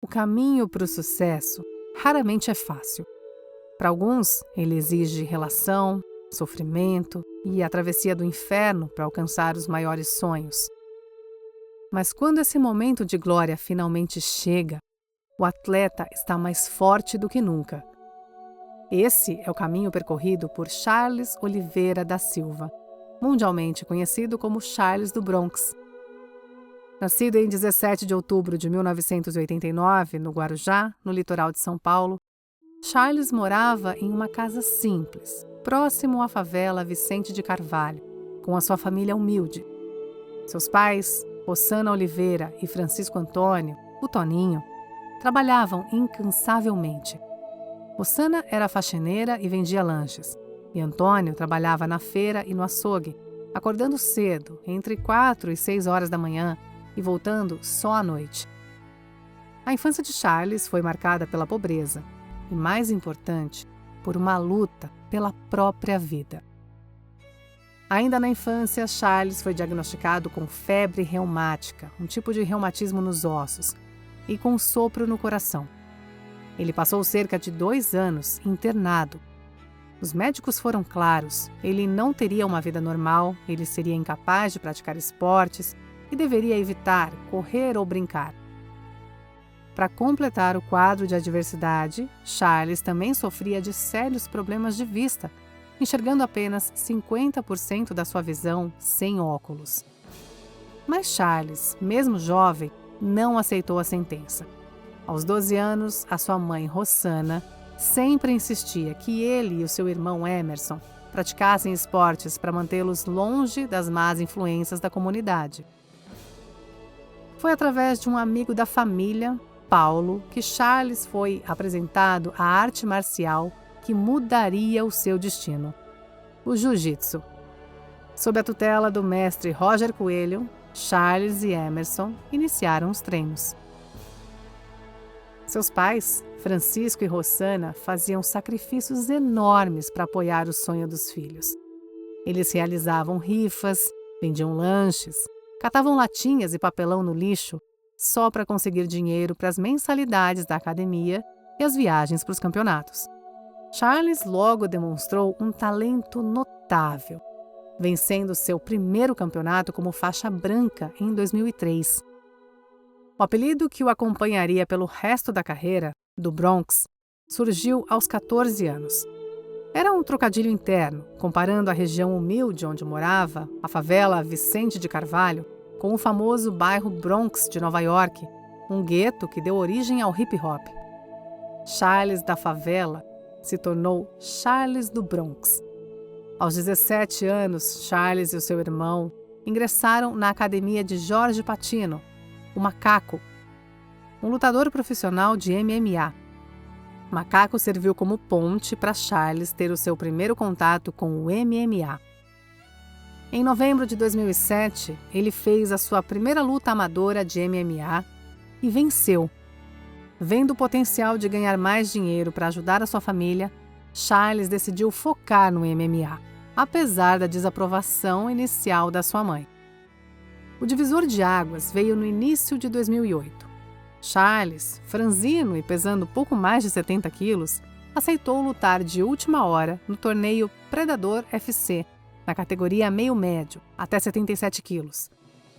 o caminho para o sucesso raramente é fácil. Para alguns, ele exige relação, sofrimento e a travessia do inferno para alcançar os maiores sonhos. Mas quando esse momento de glória finalmente chega, o atleta está mais forte do que nunca. Esse é o caminho percorrido por Charles Oliveira da Silva, mundialmente conhecido como Charles do Bronx. Nascido em 17 de outubro de 1989, no Guarujá, no litoral de São Paulo, Charles morava em uma casa simples, próximo à favela Vicente de Carvalho, com a sua família humilde. Seus pais, Rossana Oliveira e Francisco Antônio, o Toninho, trabalhavam incansavelmente. Rossana era faxineira e vendia lanches, e Antônio trabalhava na feira e no açougue, acordando cedo, entre 4 e 6 horas da manhã, e voltando só à noite. A infância de Charles foi marcada pela pobreza e, mais importante, por uma luta pela própria vida. Ainda na infância, Charles foi diagnosticado com febre reumática, um tipo de reumatismo nos ossos, e com sopro no coração. Ele passou cerca de 2 anos internado. Os médicos foram claros: ele não teria uma vida normal, ele seria incapaz de praticar esportes e deveria evitar correr ou brincar. Para completar o quadro de adversidade, Charles também sofria de sérios problemas de vista, enxergando apenas 50% da sua visão sem óculos. Mas Charles, mesmo jovem, não aceitou a sentença. Aos 12 anos, a sua mãe, Rossana, sempre insistia que ele e o seu irmão Emerson praticassem esportes para mantê-los longe das más influências da comunidade. Foi através de um amigo da família, Paulo, que Charles foi apresentado à arte marcial que mudaria o seu destino: o jiu-jitsu. Sob a tutela do mestre Roger Coelho, Charles e Emerson iniciaram os treinos. Seus pais, Francisco e Rossana, faziam sacrifícios enormes para apoiar o sonho dos filhos. Eles realizavam rifas, vendiam lanches, catavam latinhas e papelão no lixo só para conseguir dinheiro para as mensalidades da academia e as viagens para os campeonatos. Charles logo demonstrou um talento notável, vencendo seu primeiro campeonato como faixa branca em 2003. O apelido que o acompanharia pelo resto da carreira, do Bronx, surgiu aos 14 anos. Era um trocadilho interno, comparando a região humilde onde morava, a favela Vicente de Carvalho, com o famoso bairro Bronx de Nova York, um gueto que deu origem ao hip-hop. Charles da favela se tornou Charles do Bronx. Aos 17 anos, Charles e o seu irmão ingressaram na academia de Jorge Patino, o Macaco, um lutador profissional de MMA. Macaco serviu como ponte para Charles ter o seu primeiro contato com o MMA. Em novembro de 2007, ele fez a sua primeira luta amadora de MMA e venceu. Vendo o potencial de ganhar mais dinheiro para ajudar a sua família, Charles decidiu focar no MMA, apesar da desaprovação inicial da sua mãe. O divisor de águas veio no início de 2008. Charles, franzino e pesando pouco mais de 70 quilos, aceitou lutar de última hora no torneio Predador FC, na categoria meio-médio, até 77 quilos,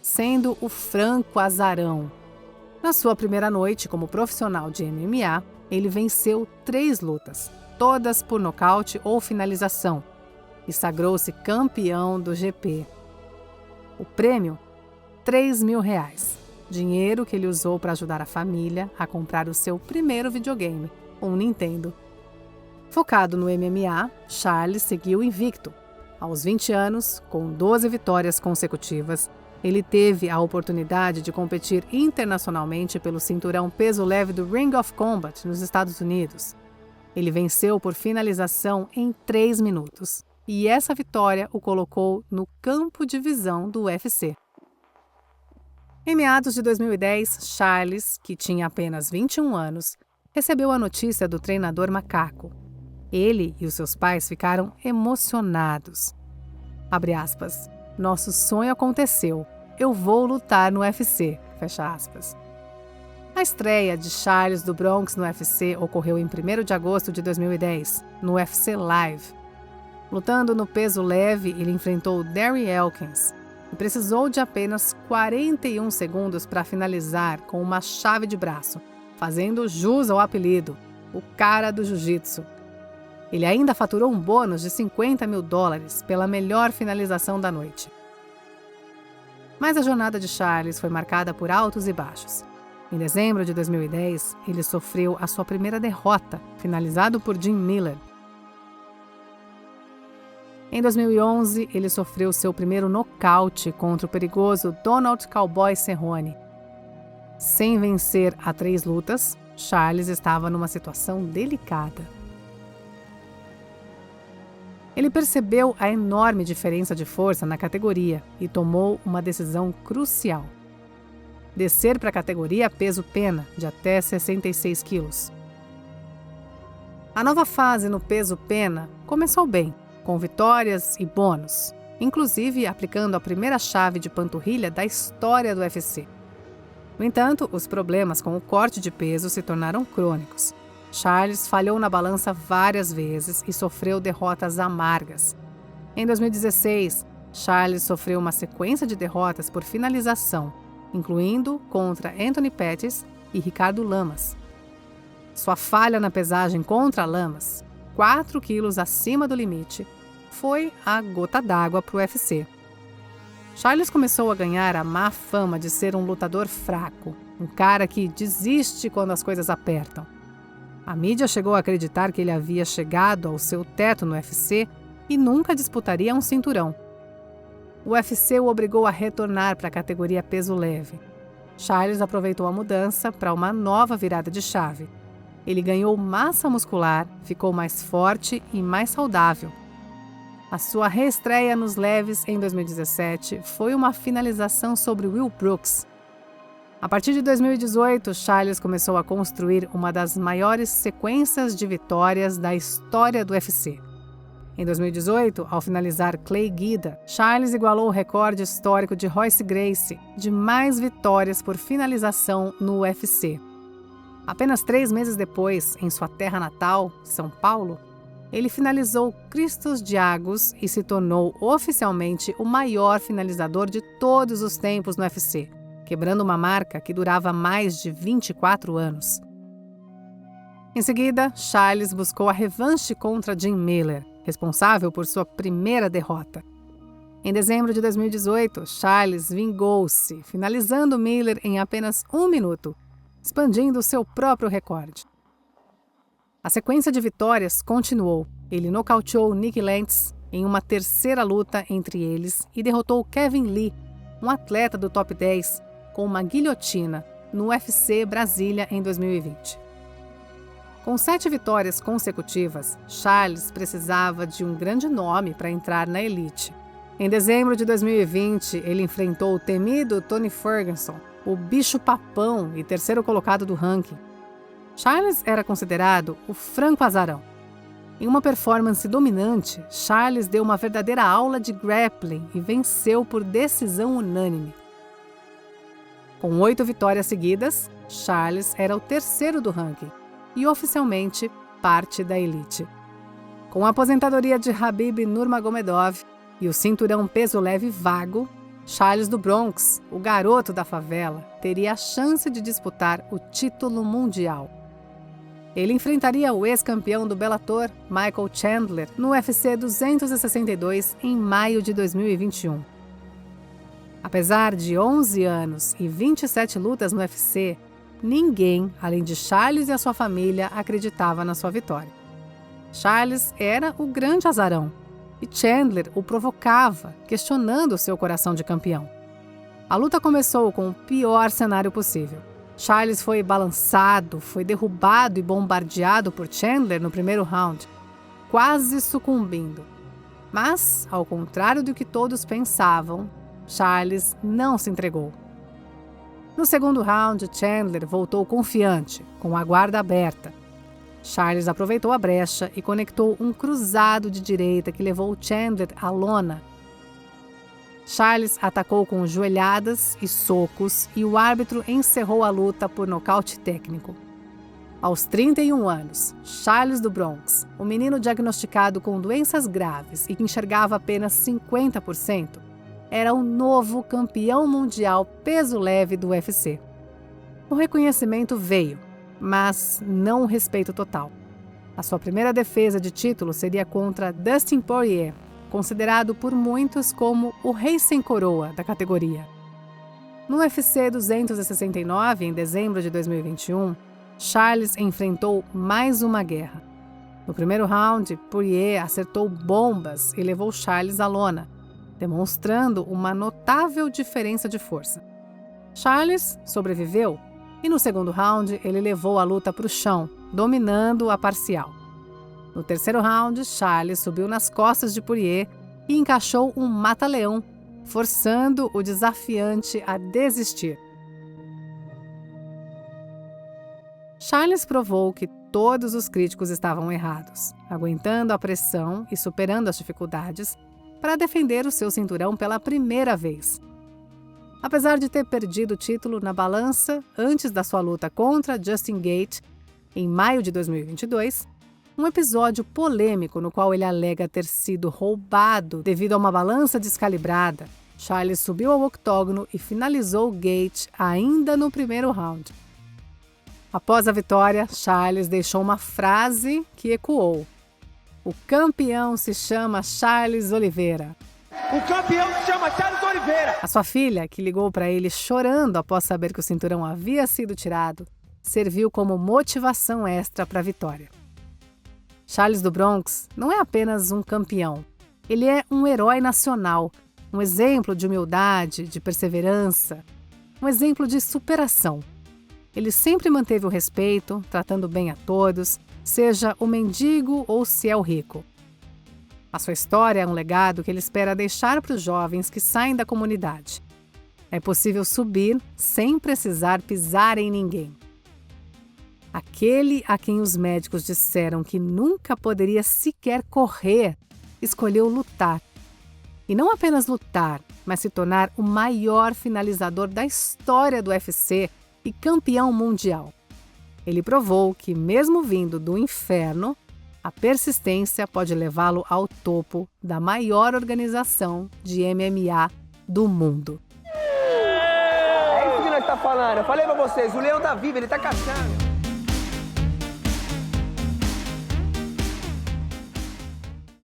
sendo o franco azarão. Na sua primeira noite como profissional de MMA, ele venceu 3 lutas, todas por nocaute ou finalização, e sagrou-se campeão do GP. O prêmio? R$3.000, dinheiro que ele usou para ajudar a família a comprar o seu primeiro videogame, um Nintendo. Focado no MMA, Charles seguiu invicto. Aos 20 anos, com 12 vitórias consecutivas, ele teve a oportunidade de competir internacionalmente pelo cinturão peso leve do Ring of Combat nos Estados Unidos. Ele venceu por finalização em 3 minutos, e essa vitória o colocou no campo de visão do UFC. Em meados de 2010, Charles, que tinha apenas 21 anos, recebeu a notícia do treinador Macaco. Ele e os seus pais ficaram emocionados. Abre aspas, nosso sonho aconteceu, eu vou lutar no UFC, fecha aspas. A estreia de Charles do Bronx no UFC ocorreu em 1º de agosto de 2010, no UFC Live. Lutando no peso leve, ele enfrentou Darry Elkins e precisou de apenas 41 segundos para finalizar com uma chave de braço, fazendo jus ao apelido, o cara do jiu-jitsu. Ele ainda faturou um bônus de $50 mil pela melhor finalização da noite. Mas a jornada de Charles foi marcada por altos e baixos. Em dezembro de 2010, ele sofreu a sua primeira derrota, finalizado por Jim Miller. Em 2011, ele sofreu seu primeiro nocaute contra o perigoso Donald Cowboy Cerrone. Sem vencer a 3 lutas, Charles estava numa situação delicada. Ele percebeu a enorme diferença de força na categoria e tomou uma decisão crucial: descer para a categoria peso-pena, de até 66 quilos. A nova fase no peso-pena começou bem, com vitórias e bônus, inclusive aplicando a primeira chave de panturrilha da história do UFC. No entanto, os problemas com o corte de peso se tornaram crônicos. Charles falhou na balança várias vezes e sofreu derrotas amargas. Em 2016, Charles sofreu uma sequência de derrotas por finalização, incluindo contra Anthony Pettis e Ricardo Lamas. Sua falha na pesagem contra Lamas, 4 quilos acima do limite, foi a gota d'água para o UFC. Charles começou a ganhar a má fama de ser um lutador fraco, um cara que desiste quando as coisas apertam. A mídia chegou a acreditar que ele havia chegado ao seu teto no UFC e nunca disputaria um cinturão. O UFC o obrigou a retornar para a categoria peso leve. Charles aproveitou a mudança para uma nova virada de chave. Ele ganhou massa muscular, ficou mais forte e mais saudável. A sua reestreia nos leves em 2017 foi uma finalização sobre Will Brooks. A partir de 2018, Charles começou a construir uma das maiores sequências de vitórias da história do UFC. Em 2018, ao finalizar Clay Guida, Charles igualou o recorde histórico de Royce Gracie de mais vitórias por finalização no UFC. Apenas 3 meses depois, em sua terra natal, São Paulo, ele finalizou Christos Giagos e se tornou oficialmente o maior finalizador de todos os tempos no UFC, quebrando uma marca que durava mais de 24 anos. Em seguida, Charles buscou a revanche contra Jim Miller, responsável por sua primeira derrota. Em dezembro de 2018, Charles vingou-se, finalizando Miller em apenas 1 minuto, expandindo seu próprio recorde. A sequência de vitórias continuou. Ele nocauteou Nick Lentz em uma terceira luta entre eles e derrotou Kevin Lee, um atleta do top 10, com uma guilhotina no UFC Brasília em 2020. Com 7 vitórias consecutivas, Charles precisava de um grande nome para entrar na elite. Em dezembro de 2020, ele enfrentou o temido Tony Ferguson, o bicho-papão e 3º colocado do ranking. Charles era considerado o franco azarão. Em uma performance dominante, Charles deu uma verdadeira aula de grappling e venceu por decisão unânime. Com 8 vitórias seguidas, Charles era o 3º do ranking e oficialmente parte da elite. Com a aposentadoria de Khabib Nurmagomedov e o cinturão peso leve vago, Charles do Bronx, o garoto da favela, teria a chance de disputar o título mundial. Ele enfrentaria o ex-campeão do Bellator, Michael Chandler, no UFC 262 em maio de 2021. Apesar de 11 anos e 27 lutas no UFC, ninguém, além de Charles e a sua família, acreditava na sua vitória. Charles era o grande azarão e Chandler o provocava, questionando seu coração de campeão. A luta começou com o pior cenário possível. Charles foi balançado, foi derrubado e bombardeado por Chandler no primeiro round, quase sucumbindo. Mas, ao contrário do que todos pensavam, Charles não se entregou. No segundo round, Chandler voltou confiante, com a guarda aberta. Charles aproveitou a brecha e conectou um cruzado de direita que levou Chandler à lona. Charles atacou com joelhadas e socos e o árbitro encerrou a luta por nocaute técnico. Aos 31 anos, Charles do Bronx, o menino diagnosticado com doenças graves e que enxergava apenas 50%, era o novo campeão mundial peso leve do UFC. O reconhecimento veio, mas não o respeito total. A sua primeira defesa de título seria contra Dustin Poirier, considerado por muitos como o rei sem coroa da categoria. No UFC 269, em dezembro de 2021, Charles enfrentou mais uma guerra. No primeiro round, Poirier acertou bombas e levou Charles à lona, demonstrando uma notável diferença de força. Charles sobreviveu e no segundo round ele levou a luta para o chão, dominando a parcial. No terceiro round, Charles subiu nas costas de Poirier e encaixou um mata-leão, forçando o desafiante a desistir. Charles provou que todos os críticos estavam errados, aguentando a pressão e superando as dificuldades para defender o seu cinturão pela primeira vez. Apesar de ter perdido o título na balança antes da sua luta contra Justin Gaethje, em maio de 2022, um episódio polêmico no qual ele alega ter sido roubado devido a uma balança descalibrada, Charles subiu ao octógono e finalizou Gaethje ainda no primeiro round. Após a vitória, Charles deixou uma frase que ecoou: "O campeão se chama Charles Oliveira." O campeão se chama Charles Oliveira! A sua filha, que ligou para ele chorando após saber que o cinturão havia sido tirado, serviu como motivação extra para a vitória. Charles do Bronx não é apenas um campeão. Ele é um herói nacional, um exemplo de humildade, de perseverança, um exemplo de superação. Ele sempre manteve o respeito, tratando bem a todos, seja o mendigo ou se é o rico. A sua história é um legado que ele espera deixar para os jovens que saem da comunidade. É possível subir sem precisar pisar em ninguém. Aquele a quem os médicos disseram que nunca poderia sequer correr, escolheu lutar. E não apenas lutar, mas se tornar o maior finalizador da história do UFC e campeão mundial. Ele provou que, mesmo vindo do inferno, a persistência pode levá-lo ao topo da maior organização de MMA do mundo. É isso que nós tá falando. Eu falei pra vocês, o leão tá vivo, ele tá caçando.